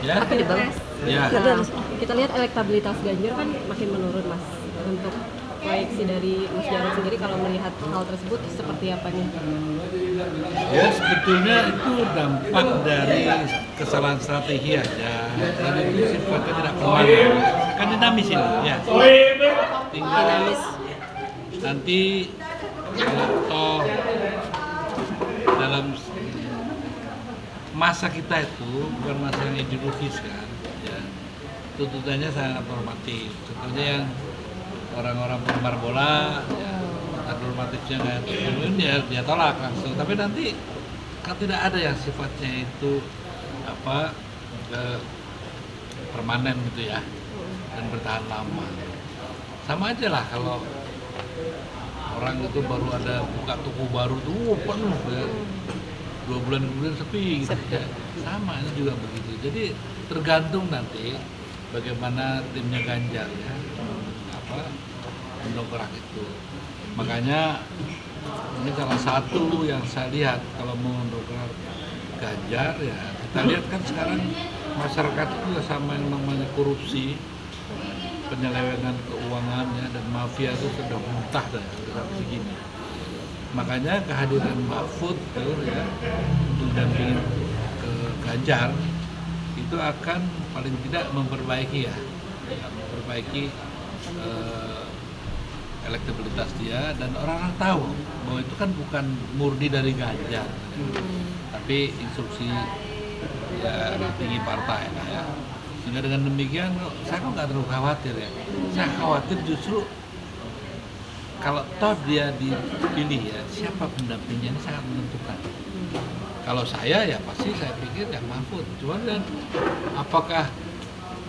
Ya. Makin Pilpres. Ya. Nah, kita lihat elektabilitas Ganjar kan makin menurun Mas. Untuk proyeksi dari Mas Jarod sendiri kalau melihat hal tersebut seperti apa nih? Ya sebetulnya itu dampak dari kesalahan strategi aja. Dan itu sifatnya tidak permanen. Kan dinamis ini ya. Tinggal Dinamis. nanti kalau toh dalam masa kita itu bukan masa yang ideologis kan, ya. Tuntutannya sangat normatif. Contohnya yang orang-orang penggemar bola, ya, normatifnya nggak terpenuhi, dia tolak langsung. Tapi nanti kan tidak ada yang sifatnya itu apa permanen gitu ya dan bertahan lama. Sama aja lah kalau orang itu baru ada buka toko baru tuh penuh ya. 2 bulan kemudian sepi gitu ya. Sama ini juga begitu. Jadi tergantung nanti bagaimana timnya Ganjar ya mendongkrak itu. Makanya ini salah satu yang saya lihat kalau mau mendongkrak Ganjar ya kita lihat kan sekarang masyarakat itu sama yang namanya korupsi, penyelewengan keuangan ya, dan mafia itu sudah muntah dah sampai segini. Makanya kehadiran Mahfud tuh ya untuk dampingin ke Ganjar itu akan paling tidak memperbaiki memperbaiki elektabilitas dia, dan orang-orang tahu bahwa itu kan bukan murni dari Ganjar, tapi instruksi ya tinggi partai lah ya. Sehingga dengan demikian saya kok nggak terlalu khawatir ya. Saya khawatir justru kalau toh dia dipilih ya, siapa pendampingnya ini sangat menentukan. Kalau saya ya pasti saya pikir ya Mahfud. Cuma kan apakah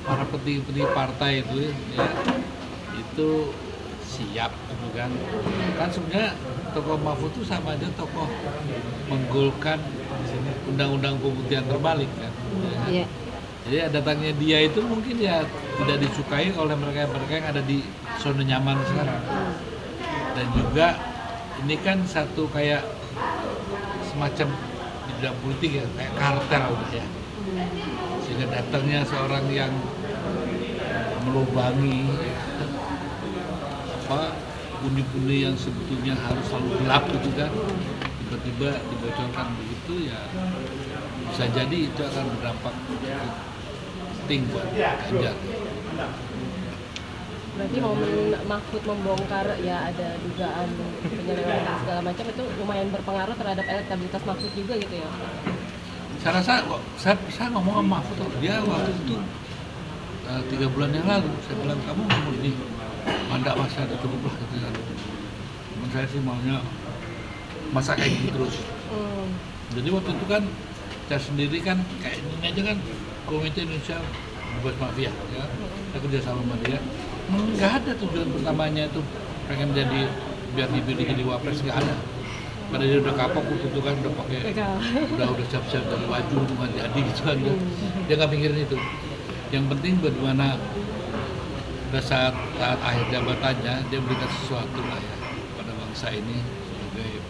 para petinggi partai itu ya itu siap gitu kan? Kan sebenarnya tokoh Mahfud itu sama aja tokoh menggolkan undang-undang pembuktian terbalik kan. Iya. Jadi datangnya dia itu mungkin ya tidak disukai oleh mereka yang ada di zona nyaman sekarang. Dan juga ini kan satu kayak semacam di bidang politik ya, kayak kartel udah ya. Sehingga datangnya seorang yang melubangi pundi-pundi yang sebetulnya harus selalu gelap gitu kan, tiba-tiba dibocorkan begitu ya, bisa jadi itu akan berdampak penting buat Ganjar. Berarti momen Mahfud membongkar ya ada dugaan penyelewengan dan segala macam itu lumayan berpengaruh terhadap elektabilitas Mahfud juga gitu ya? Saya rasa saya ngomong sama Mahfud, dia waktu itu 3 bulan yang lalu saya bilang kamu mau di mandak masa ada cukup lah gitu kan. Menurut saya sih maunya masa kayak gitu terus. Jadi waktu itu kan saya sendiri kan kayak ini aja kan Komite Indonesia Bebas Mafia ya, saya kerja sama dia. Nggak ada tujuan pertamanya itu pengen jadi biar dipilih jadi wapres, nggak ada. Pada dia udah kapok itu kan udah pakai udah siap-siap dari baju itu kan jadi gitu kan dia nggak mikirin itu. Yang penting bagaimana pada saat akhir jabatannya dia berikan sesuatu lah ya pada bangsa ini sebagai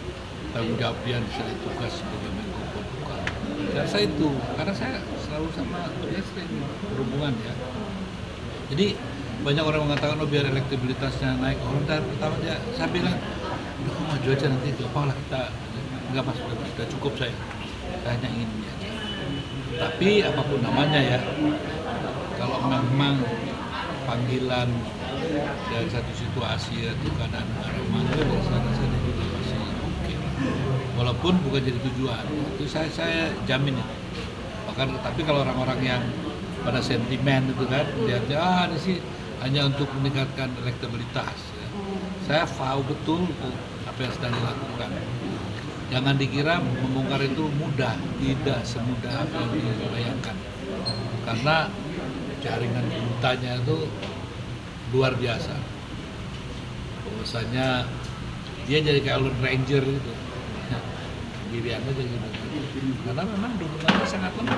tanggung jawab dia misalnya tugas sebagai Menko Polhukam. Dan saya itu karena saya selalu sama dia sering berhubungan ya. Jadi banyak orang mengatakan biar elektabilitasnya naik, orang dari pertama saya bilang udah maju aja nanti gampang lah kita, nggak mas, sudah cukup saya hanya ingin ini aja. Tapi apapun namanya ya, kalau memang panggilan dari satu situasi atau keadaan negara maju, saya rasa itu juga masih oke lah. Walaupun bukan jadi tujuan, itu saya jamin itu. Bahkan tapi kalau orang-orang yang pada sentimen itu kan, lihatnya ini sih hanya untuk meningkatkan elektabilitas. Ya. Saya tahu betul apa yang sedang dilakukan. Jangan dikira membongkar itu mudah, tidak semudah apa yang dibayangkan. Karena jaringan berutanya itu luar biasa. Bahwasanya dia jadi kayak Lone Ranger gitu. Sendirian aja gitu. Karena memang dukungannya sangat lemah.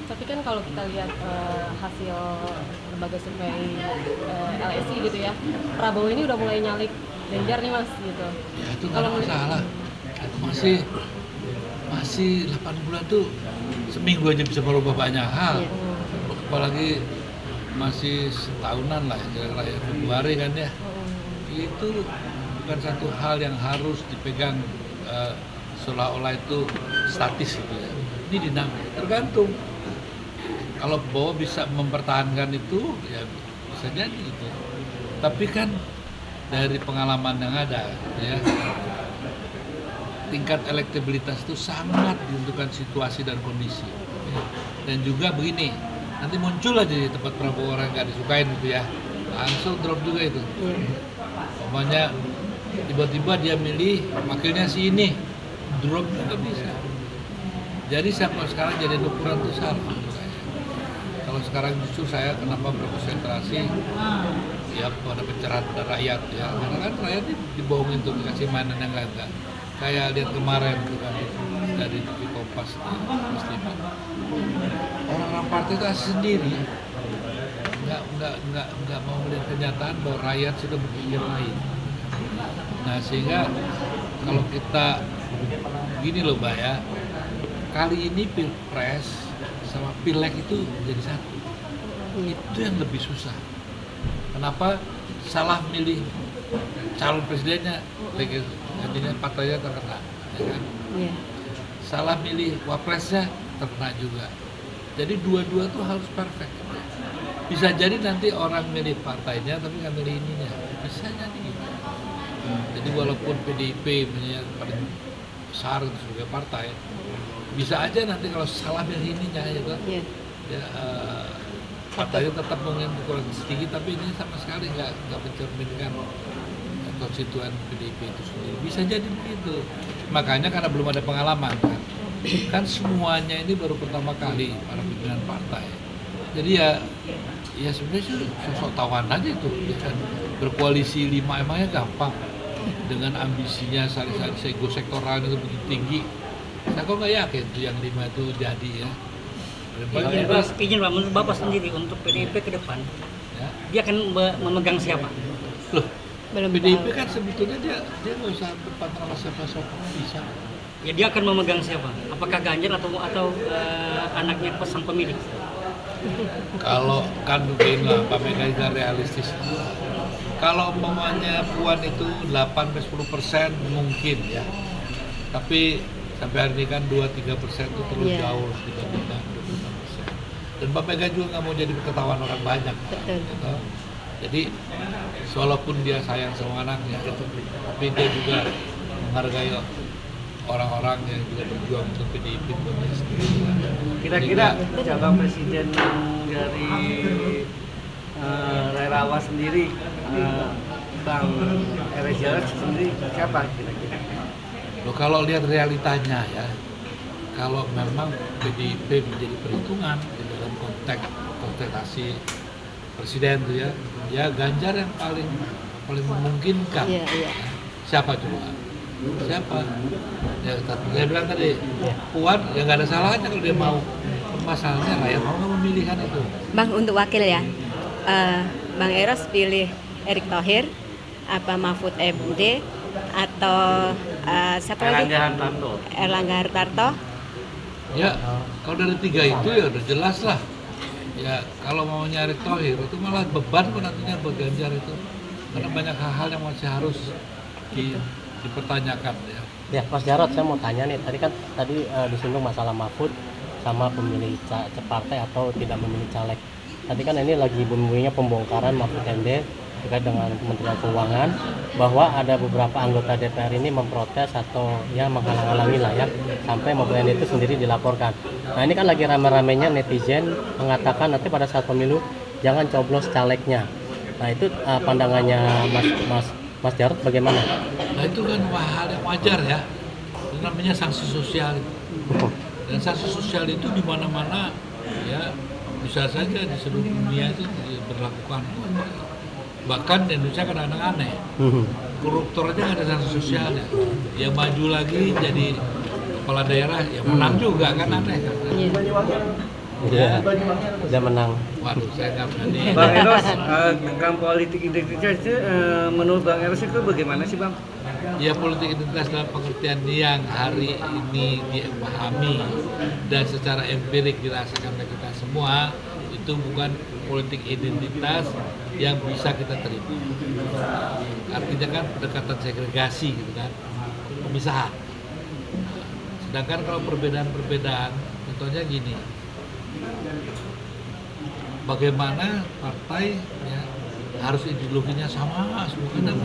Tapi kan kalau kita lihat hasil lembaga survei LSI gitu ya, Prabowo ini udah mulai nyalip Ganjar nih mas gitu. Ya itu nggak ada masalah. Masih 8 bulan tuh seminggu aja bisa merubah banyak hal. Iya. Apalagi masih setahunan lah, kira-kira ya, Februari kan ya. Itu bukan satu hal yang harus dipegang seolah-olah itu statis gitu ya. Ini dinamis, tergantung. Kalau Bowo bisa mempertahankan itu, ya bisa jadi gitu. Tapi kan dari pengalaman yang ada, gitu ya, tingkat elektabilitas itu sangat ditentukan situasi dan kondisi. Dan juga begini, nanti muncul aja di tempat Prabowo orang nggak disukain gitu ya, langsung drop juga itu. Pokoknya tiba-tiba dia milih wakilnya si ini, drop juga bisa. Jadi sampai sekarang jadi ukuran itu salah menurut saya. Kalau sekarang justru saya kenapa berkonsentrasi ya pada pencerahan pada rakyat ya, karena kan rakyat dibohongin tuh, dikasih mainan yang enggak. Kayak lihat kemarin tuh kan dari TV Kompas pasti orang-orang partai itu asli sendiri nggak mau melihat kenyataan bahwa rakyat sudah berpikir lain. Nah sehingga kalau kita gini loh Mbak ya, kali ini Pilpres sama Pileg itu jadi satu. Itu yang lebih susah. Kenapa salah milih calon presidennya, jadinya partainya terkena, ya kan? Iya. Salah milih wapresnya terkena juga. Jadi dua-dua tuh harus perfect. Bisa jadi nanti orang milih partainya tapi nggak milih ininya, bisa jadi gitu. Jadi walaupun PDIP punya paling besar sebagai partai, bisa aja nanti kalau salah milih ininya ya kan, partainya tetap mungkin kurang tinggi, tapi ini sama sekali nggak mencerminkan konstituen PDIP itu sendiri. Bisa jadi begitu. Makanya karena belum ada pengalaman kan semuanya ini baru pertama kali para pimpinan partai. Jadi ya sebenarnya sih sosok tawan aja itu, ya kan? Berkoalisi 5 emangnya gampang dengan ambisinya saling ego sektoral itu begitu tinggi. Saya kok nggak yakin tuh yang 5 itu jadi ya. Izin Pak, menurut Bapak sendiri untuk PDIP ke depan, Ya. dia akan memegang siapa? Loh, Belum PDIP tahu. kan sebetulnya dia nggak usah berpantang sama siapa-siapa bisa. Ya dia akan memegang siapa? Apakah Ganjar atau anaknya sang pemilih? Kalau kan begini Pak Mega juga realistis. Kalau umpamanya Puan itu 8-10% mungkin ya. Tapi sampai hari ini kan 2-3% itu terlalu jauh dibandingkan 26%. Dan Pak Mega juga nggak mau jadi ketahuan orang banyak. Betul. Gitu. Jadi walaupun dia sayang sama anaknya, tapi dia juga menghargai orang-orang yang juga berjuang untuk PDIP sendiri. Kira-kira calon presiden dari Rairawa sendiri, Bang Eres Jarod sendiri siapa kira-kira? Loh, kalau lihat realitanya ya, kalau memang PDIP menjadi perhitungan di dalam konteks kontestasi presiden tuh ya Ganjar yang paling memungkinkan. Iya, iya. Siapa coba? Siapa? Ya, saya bilang tadi, Puan ya nggak ada salahnya kalau dia mau. Masalahnya rakyat mau nggak memilihkan itu. Bang, untuk wakil ya, Bang Eros pilih Erick Thohir, apa Mahfud MD, atau siapa lagi? Erlangga Hartarto. Ya, kalau dari tiga itu ya udah jelas lah. Ya, kalau mau nyari Thohir itu malah beban kok nantinya buat Ganjar itu. Karena banyak hal-hal yang masih harus dipertanyakan ya. Ya, Mas Jarod, saya mau tanya nih, tadi disinggung masalah Mahfud sama pemilih partai atau tidak memilih caleg. Tadi kan ini lagi bunyinya pembongkaran Mahfud MD terkait dengan Kementerian Keuangan, bahwa ada beberapa anggota DPR ini memprotes atau ya menghalang-halangi lah ya, sampai Mahfud MD itu sendiri dilaporkan. Nah ini kan lagi rame-ramenya netizen mengatakan nanti pada saat pemilu jangan coblos calegnya. Nah itu pandangannya Mas Jarod bagaimana? Nah itu kan hal yang wajar ya. Itu namanya sanksi sosial. Dan sanksi sosial itu di mana-mana ya bisa saja di seluruh dunia itu berlakukan. Bahkan di Indonesia kadang-kadang aneh. Koruptor aja nggak ada sanksi sosialnya. Dia maju lagi jadi kepala daerah, ya menang juga kan aneh. Iya, udah menang. Waduh, saya nggak berani. Bang Eros, tentang politik identitas itu menurut Bang Eros itu bagaimana sih Bang? Ya politik identitas dalam pengertian yang hari ini dipahami dan secara empirik dirasakan oleh kita semua, itu bukan politik identitas yang bisa kita terima. Artinya kan pendekatan segregasi gitu kan, pemisahan. Sedangkan kalau perbedaan-perbedaan, contohnya gini, bagaimana partai ya, harus ideologinya sama semua, kan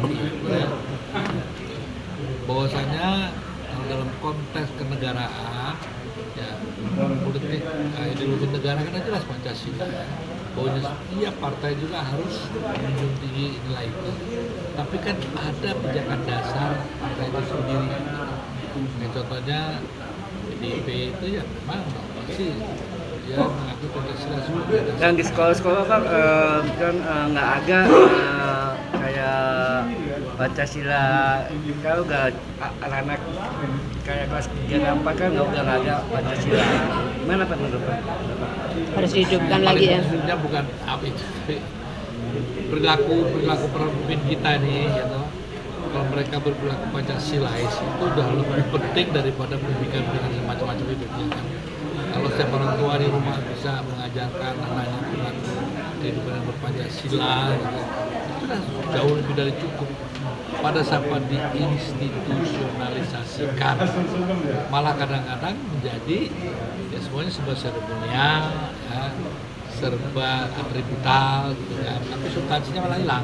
bahwasanya kalau dalam konteks kenegaraan ya politik ideologi negara kan jelas Pancasila ya, bahwa setiap partai juga harus menjunjung tinggi nilai itu, tapi kan ada pijakan dasar partai itu sendiri. Contohnya PDIP itu ya memang pasti dia mengaku Pancasila sebagai dasar. Dan di sekolah-sekolah kan nggak ada kayak Pancasila, kalau nggak anak-anak kayak kelas 3 dan 4 kan udah nggak ada Pancasila. Gimana Pak menurut Pak? Harus dihidupkan lagi ya. Maksudnya bukan apa itu, perilaku pemimpin kita nih, gitu. Kalau mereka berperilaku Pancasilais itu udah lebih penting daripada pendidikan semacam-macam itu ya kan. Kalau setiap orang tua di rumah bisa mengajarkan anaknya perilaku kehidupan yang berpancasila, gitu, itu sudah jauh lebih dari cukup. Pada saat diinstitusionalisasikan, malah kadang-kadang menjadi ya semuanya serba seremonial, ya, serba atributal, gitu kan. Tapi substansinya malah hilang.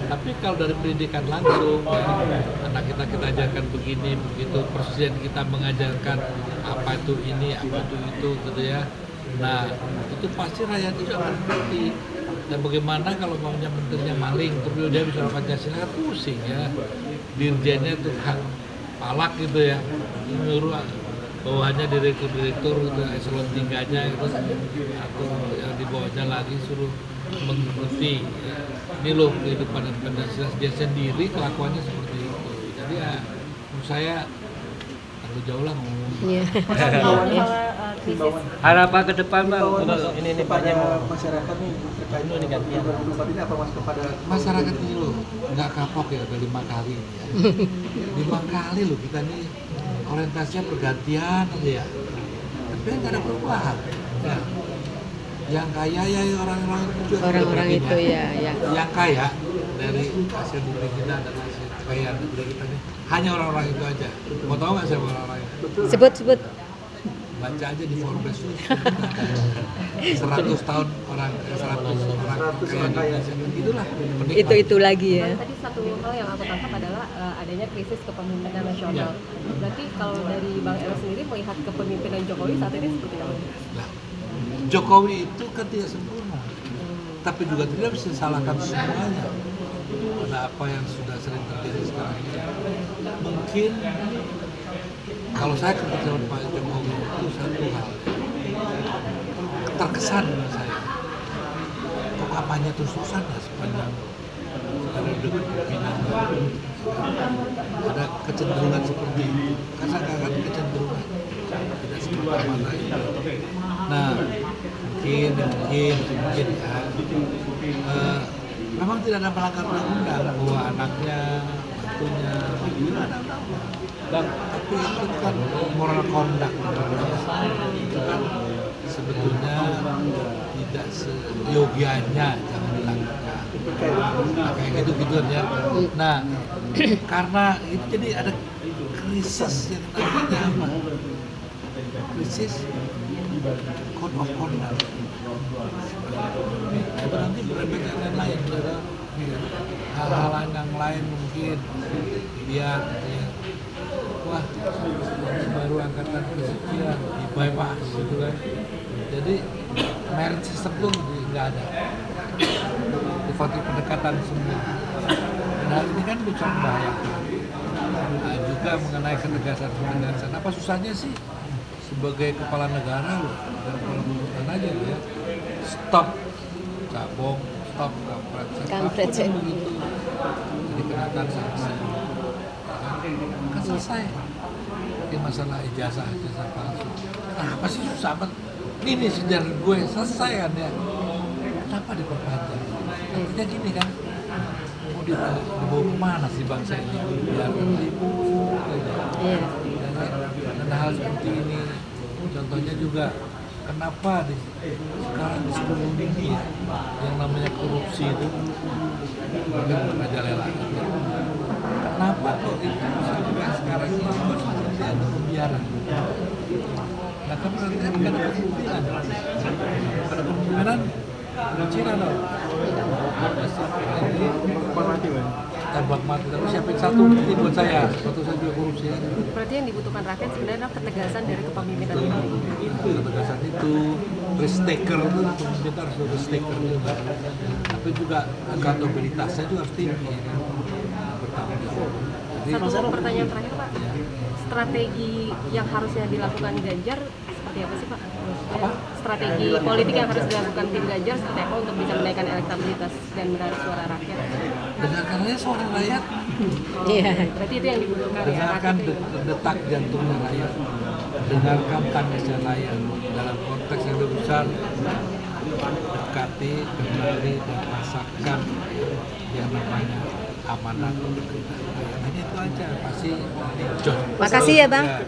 Tapi kalau dari pendidikan langsung, ya, anak kita ajarkan begini, begitu, presiden kita mengajarkan apa itu ini, apa itu gitu ya. Nah, itu pasti rakyat itu akan mengerti. Dan bagaimana kalau maunya menterinya maling, terus dia bisa Pancasila, kan pusing ya. Dirjennya tukang palak gitu ya, nyuruh bawahnya direktur gitu, eselon 3-nya gitu, atau yang di bawahnya lagi suruh mengikuti ya. Ini loh kehidupan dan Pancasila, dia sendiri kelakuannya seperti itu. Jadi ya menurut saya terlalu jauh lah ngomong. Iya. Krisis Harapan ke depan Bang. Ini Paknya mau masyarakat nih terkait ini gantian. 2024 ini apa Mas kepada Masyarakat ini loh nggak kapok ya, udah 5 kali ini ya. 5 kali loh kita nih orientasinya pergantian aja ya, tapi nggak ada perubahan ya. Yang kaya ya orang-orang itu, Orang-orang itu ya, ya. yang kaya dari hasil bumi kita dan hasil kekayaan negeri kita ini hanya orang-orang itu aja. Mau tahu nggak siapa orang-orang itu? Sebut. Baca aja di Forbes 100 tahun orang 100 orang kaya di Indonesia, itulah penikmat. Itu lagi ya. Tadi satu hal yang aku tangkap adalah adanya krisis kepemimpinan nasional. Berarti kalau dari Bang Eros sendiri melihat kepemimpinan Jokowi saat ini seperti apa? Nah, Jokowi itu kan tidak sempurna, tapi juga tidak bisa disalahkan semuanya pada apa yang sudah sering terjadi sekarang ini. Mungkin kalau saya kepercayaan Pak Jokowi itu satu hal terkesan dengan saya, kok kampanye terus-terusan ya sepanjang periode kepemimpinan, ada kecenderungan seperti itu. Karena kadang kecenderungan tidak semata-mata itu. Nah, mungkin ya, memang tidak ada melanggar undang-undang bahwa anaknya, mantunya, itu ada undang-undang. Tapi itu kan moral conduct, itu kan sebetulnya tidak seyogianya jangan dilakukan. Nah, kayak gitu-gituan ya. Nah, karena itu jadi ada krisis yang namanya apa? Krisis code of conduct. Itu nanti berefek yang lain, ada hal-hal yang lain mungkin lihat ya. Wah, baru angkatan kesekian di bypass gitu kan. Jadi merit system tuh nggak ada. Sifatnya pendekatan semua. Dan hal ini kan bisa membahayakan. Nah, juga mengenai ketegasan. Apa susahnya sih sebagai kepala negara loh, dan kepala pemerintahan aja loh ya. Stop cabong, stop kampret, begitu. Jadi kenakan sanksi. Kan selesai. Ini masalah ijazah palsu. Apa sih susah banget? Ini sejarah gue selesai kan ya. Kenapa diperpanjang? Artinya gini kan, dibawa kemana sih bangsa ini? Biarkan ribut aja. Iya. Dan hal seperti ini, contohnya juga kenapa sekarang di seluruh dunia yang namanya korupsi itu bukan merajalela. Kenapa kok itu sampai sekarang ini kok seperti ada pembiaran? Nah kan berarti kan ada kemungkinan. Ada kemungkinan Cina dong. Tembak mati, tapi siapin satu nanti buat saya. Suatu saya juga korupsi. Berarti yang dibutuhkan rakyat sebenarnya adalah ketegasan dari kepemimpinan ini. Ketegasan itu, risk taker itu pemimpin harus risk taker juga. Tapi juga akuntabilitasnya juga harus tinggi. Kan? Bertanggung jawab. Jadi, Satu pertanyaan terakhir Pak, strategi yang harusnya dilakukan Ganjar seperti apa sih Pak? Maksudnya, strategi politik yang harus dilakukan tim Ganjar seperti apa untuk bisa menaikkan elektabilitas dan menarik suara rakyat? dengarkan aja suara rakyat, Iya. Berarti itu yang dibutuhkan ya dengarkan rakyat itu. detak jantungnya rakyat, dengarkan tangisnya rakyat dalam konteks yang lebih besar. Dekati, kenali, dan rasakan yang namanya amanat. Hanya itu aja, pasti hijau. Makasih ya Bang. Ya.